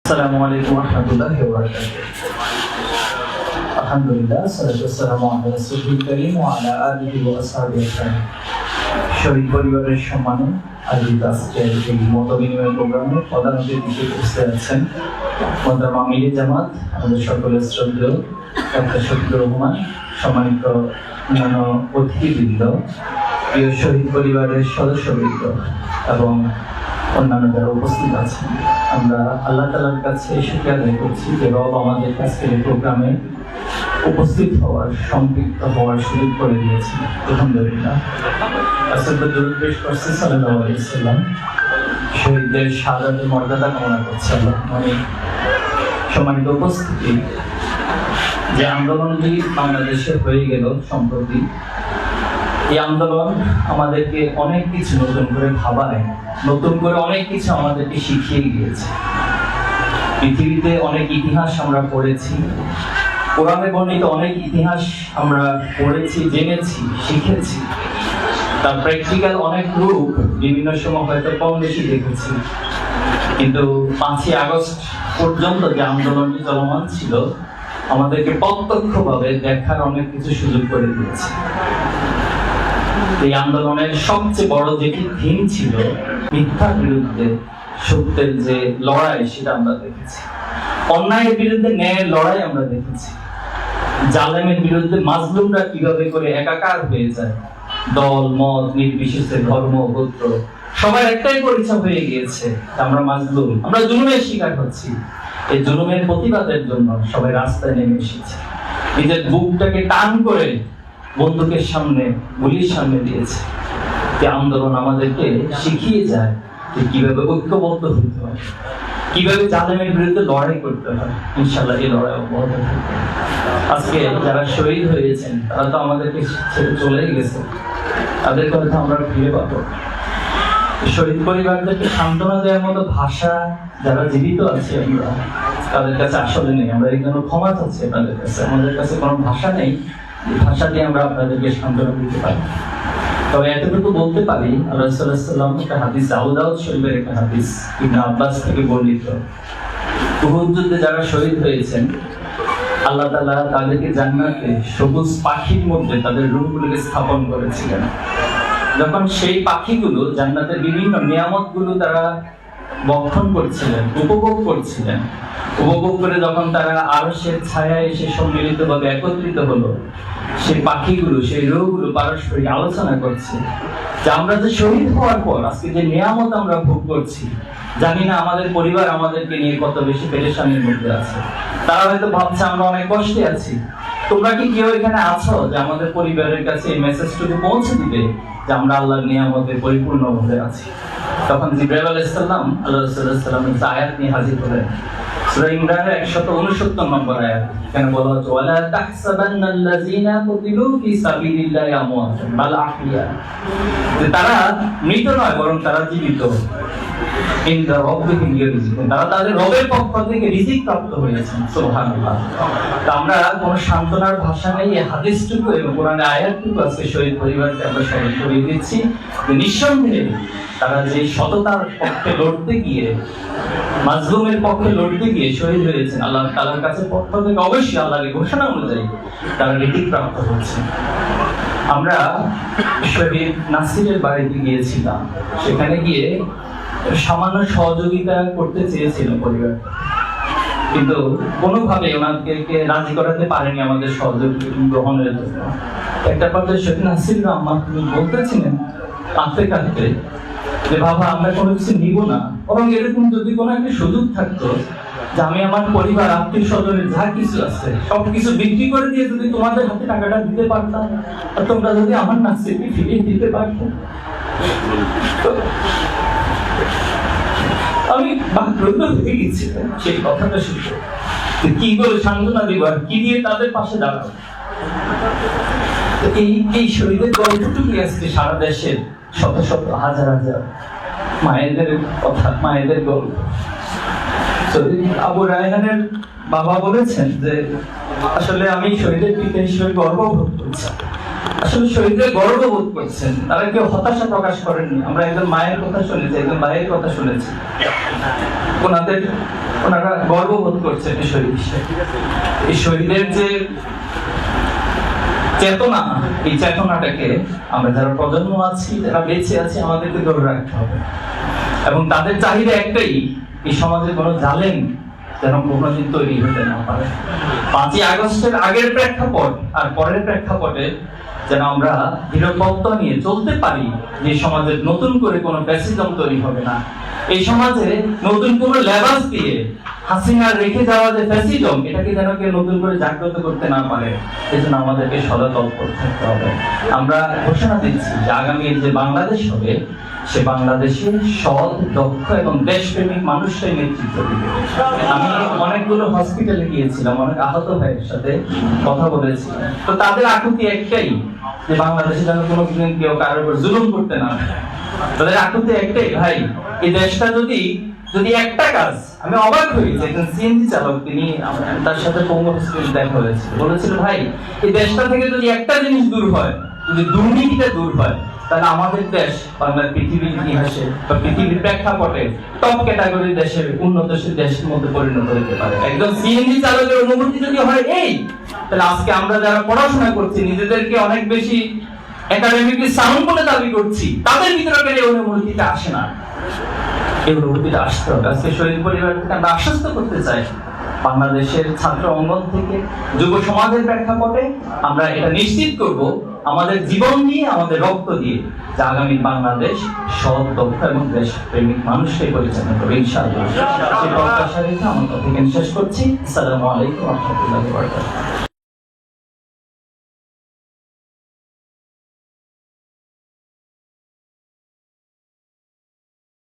আসসালামু আলাইকুম ওয়া রাহমাতুল্লাহি ওয়া বারাকাতুহু। আলহামদুলিল্লাহ, সালাতু ওয়াসসালামু আলা রাসূলিল কারীম ওয়া আলা আলিহি ওয়া আসহাবিহি আজমাইন। শহীদ পরিবারের সম্মানে আয়োজিত আজকের এই মত বিনিময় প্রোগ্রামে প্রধান অতিথি হিসেবে উপস্থিত আছেন মোহতারাম আমিরে জামাত, আমাদের সকলের শ্রদ্ধেয় ডক্টর শফিকুর রহমান, সম্মানিত অন্যান্য অতিথিবৃন্দ, প্রিয় শহীদ পরিবারের সদস্যবৃন্দ এবং অন্যান্য যারা উপস্থিত আছেন। আমরা আল্লাহ তাআলার কাছে শুকরিয়া আদায় করছি যে রব আমাদের আজকের এই প্রোগ্রামে উপস্থিত হওয়ার, সম্পৃক্ত হওয়ার সুযোগ করে দিয়েছেন। আলহামদুলিল্লাহ। রাসূলুল্লাহ দরুদ পেশ করছি সাল্লাল্লাহু আলাইহি ওয়াসাল্লাম। শহীদদের শাহাদাতের মর্যাদা কামনা করছি আল্লাহ। সম্মানিত উপস্থিতি, যে আন্দোলনটি বাংলাদেশে হয়ে গেল সম্প্রতি, এই আন্দোলন আমাদেরকে অনেক কিছু নতুন করে ভাবায়, নতুন করে অনেক কিছু আমাদেরকে শিখিয়ে গিয়েছে। পৃথিবীতে অনেক ইতিহাস আমরা পড়েছি, কোরআনে বর্ণিত অনেক ইতিহাস আমরা পড়েছি, জেনেছি, শিখেছি। তার প্র্যাকটিক্যাল অনেক রূপ বিভিন্ন সময় হয়তো কম বেশি দেখেছি, কিন্তু 5ই আগস্ট পর্যন্ত যে আন্দোলনটি চলমান ছিল আমাদেরকে প্রত্যক্ষভাবে দেখার অনেক কিছু সুযোগ করে দিয়েছে। এই আন্দোলনের সবচেয়ে বড় যেটি থিম ছিল মিথ্যার বিরুদ্ধে সত্যের যে লড়াই, সেটা আমরা দেখেছি। অন্যায়ের বিরুদ্ধে ন্যায়ের লড়াই আমরা দেখেছি। জালেমের বিরুদ্ধে মাজলুমরা কিভাবে করে একাকার হয়ে যায়, দল মত নির্বিশেষে, ধর্ম গোত্র সবার একটাই পরিচয় হয়ে গিয়েছে, আমরা মাজলুম, আমরা জুলুমের শিকার হচ্ছি। এই জুলুমের প্রতিবাদের জন্য সবাই রাস্তায় নেমে এসেছে, নিজের বুকটাকে টান করে বন্দুকের সামনে, গুলির সামনে দিয়েছে। যে আন্দোলন আমাদেরকে শিখিয়ে যায় যে কিভাবে ঐক্যবদ্ধ হতে হয়, কিভাবে জালেমের বিরুদ্ধে লড়াই করতে হয়। ইনশাআল্লাহ এই লড়াই অব্যাহত থাকবে। আজকে যারা শহীদ হয়েছেন তারা তো আমাদেরকে ছেড়ে চলেই গেছে, তাদের কথা আমরা ফিরে পাবো। শহীদ পরিবারদেরকে সান্ত্বনা দেওয়ার মতো ভাষা যারা জীবিত আছে আমরা তাদের কাছে আসলে নেই। আমরা এই জন্য ক্ষমা চাচ্ছি তাদের কাছে, আমাদের কাছে কোনো ভাষা নেই ভাষা দিয়ে আমরা আপনাদেরকে সান্ত্বনা দিতে পারি। তবে এতটুকু বলতে পারি, আল্লাহ রাসূল সাল্লাল্লাহু আলাইহি ওয়াসাল্লাম একটা হাদিস, আবু দাউদ শরীফের একটা হাদিস, ইবনে আব্বাস থেকে বর্ণিত, উহুদ যুদ্ধে যারা শহীদ হয়েছেন আল্লাহ তাআলা তাদেরকে জান্নাতে সবুজ পাখির মধ্যে তাদের রূহগুলোকে স্থাপন করেছিলেন। যখন সেই পাখিগুলো জান্নাতের বিভিন্ন নিয়ামতগুলো তারা বক্ষণ করছিলেন, উপভোগ করছিলেন, উপভোগ করে যখন তারা আরশের ছায়ায় এসে সম্মিলিতভাবে একত্রিত হলো, সেই পাখিগুলো, সেই রূহগুলো পারস্পরিক আলোচনা করছে যে আমরা যে শহীদ হওয়ার পর আজকে যে নিয়ামত আমরা ভোগ করছি, জানি না আমাদের পরিবার আমাদেরকে নিয়ে কত বেশি পেরেশানির মধ্যে আছে। তারা হয়তো ভাবছে আমরা অনেক কষ্টে আছি। তোমরা কি কেউ এখানে আছো যে আমাদের পরিবারের কাছে এই মেসেজটুকু পৌঁছে দিবে যে আমরা আল্লাহর নিয়ামতে পরিপূর্ণভাবে আছি? তখন জিবরাইল আলাইহিস সালাম আল্লাহ রাসূল সাল্লাল্লাহু আলাইহি ওয়াসাল্লামের আয়াত নিয়ে হাজির হলেন। সূরা ইমরানের 169 নম্বর আয়াত। এখানে বলা হচ্ছে ওয়ালা তাহসাবান্নাল্লাযীনা কুতিলু ফি সাবিলিল্লাহি আমওয়াতান বাল আহইয়া, যে তারা মৃত নয় বরং তারা জীবিত। ইনদা রাব্বিহিম ইয়ারযুকুন, তারা তাদের রবের পক্ষ থেকে রিজিক প্রাপ্ত হয়েছেন। সুবহানাল্লাহ। তো আমরা কোনো সান্ত্বনার ভাষা নেই, এই হাদিসটুকু এবং কোরআনের আয়াতটুকু আজকে শহীদ পরিবারকে আমরা স্মরণ করিয়ে দিচ্ছি যে নিঃসন্দেহে তারা যে সততার পক্ষে লড়তে গিয়ে, মাজলুমের পক্ষে লড়তে গিয়ে শহীদ হয়েছেন, আল্লাহ তাআলার কাছে পক্ষ থেকে অবশ্যই আল্লাহর ঘোষণা অনুযায়ী তারা রিজিক প্রাপ্ত হচ্ছে। আমরা শহীদ নাসিরের বাড়িতে গিয়েছিলাম, সেখানে গিয়ে সামান্য সহযোগিতা করতে চেয়েছিল পরিবার, কিন্তু কোনোভাবে ওনাদেরকে রাজি করাতে পারেনি আমাদের সহযোগিতা গ্রহণের জন্য। একটা পর্যায়ে শহীদ নাসির আম্মা তিনি বলতেছিলেন কাঁদতে কাঁদতে যে বাবা, আমরা কোনো কিছু নিব না, বরং এরকম যদি কোনো একটা সুযোগ থাকতো যে আমি আমার পরিবার, আত্মীয় স্বজনের যা কিছু আছে সবকিছু বিক্রি করে দিয়ে যদি তোমাদের হাতে টাকাটা দিতে পারতাম, আর তোমরা যদি আমার নাসিরকে ফিরিয়ে দিতে পারতো। আমি বাকরুদ্ধ হয়ে গেছিলাম সেই কথাটা শুনে। কি বলে সান্ত্বনা দিব আর কি দিয়ে তাদের পাশে দাঁড়াবো? এই শহীদের গল্পটুকু আজকে সারা দেশের শত শত হাজার হাজার মায়েদের কথা, মায়েদের গল্প। আবু রায়হানের বাবা বলেছেন যে আসলে আমি শহীদের পিতা হিসেবে গর্ববোধ করছি। আসলে শহীদরা গর্ববোধ করছেন, তারা কেউ হতাশা প্রকাশ করেননি। আমরা একজন মায়ের কথা শুনেছি, একজন ভাইয়ের কথা শুনেছি, ওনারা গর্ববোধ করছেন এই শহীদ হিসেবে। এই শহীদের যে চেতনা, এই চেতনাটাকে আমরা যারা প্রজন্ম আছি, যারা বেঁচে আছি, আমাদেরকে ধরে রাখতে হবে। এবং তাদের চাহিদা একটাই, এই সমাজে কোনো জালেম যেন কোনোদিন তৈরি হতে না পারে। 5ই আগস্টের আগের প্রেক্ষাপট আর পরের প্রেক্ষাপটে যেন আমরা দৃঢ়বদ্ধ নিয়ে চলতে পারি, যে সমাজে নতুন করে কোনো ফ্যাসিজম তৈরি হবে না। এই সমাজে নতুন কোনো লেবাস দিয়ে হাসিনা রেখে যাওয়া যে ফ্যাসিজম, এটাকে যেন কেউ নতুন করে জাগ্রত করতে না পারে, এজন্য আমাদেরকে সদা তৎপর থাকতে হবে। আমরা ঘোষণা দিচ্ছি যে আগামীর যে বাংলাদেশ হবে, সে বাংলাদেশে সৎ, দক্ষ এবং দেশপ্রেমিক মানুষটাই নেতৃত্ব দিবে। আমি অনেকগুলো হসপিটালে গিয়েছিলাম, অনেক আহত ভাইয়ের সাথে কথা বলেছি, তো তাদের আকুতি একটাই, যে বাংলাদেশে যেন কোনোদিন কেউ কারোর উপর জুলুম করতে না পারে। তাদের আকুতি একটাই, ভাই এই দেশটা যদি একটা কাজ, আমি অবাক হয়েছি, একজন সিএনজি চালক, তিনি তার সাথে পৌর হসপিটাল দেখা হয়েছে, বলেছিল ভাই এই দেশটা থেকে যদি একটা জিনিস দূর হয়, যদি দুর্নীতিটা দূর হয়, তাহলে আমাদের দেশ বাংলার পৃথিবীর ইতিহাসে বা পৃথিবীর প্রেক্ষাপটে টপ ক্যাটাগরির দেশের, উন্নতশীল দেশের মধ্যে পরিণত হতে পারে। একজন সিএনজি চালকের অনুভূতি যদি হয় এই, তাহলে আজকে আমরা যারা পড়াশোনা করছি, নিজেদেরকে অনেক বেশি একাডেমিকলি সাউন্ড বলে দাবি করছি, তাদের ভিতরে গেলে এই অনুভূতিটা আসে না। এই অনুভূতিটা আসতে হবে। আজকে শহীদ পরিবারকে আমরা আশ্বস্ত করতে চাই, বাংলাদেশের ছাত্র অঙ্গন থেকে, যুব সমাজের প্রেক্ষাপটে আমরা এটা নিশ্চিত করব আমাদের জীবন দিয়ে, আমাদের রক্ত দিয়ে, যে আগামী বাংলাদেশ সৎ, দক্ষ এবং দেশপ্রেমিক মানুষকে পরিচালনা করবে ইনশাআল্লাহ। সেই প্রত্যাশা রেখে আমার কথা শেষ করছি। আসসালামু আলাইকুম ওয়া রাহমাতুল্লাহি ওয়া বারাকাতুহু।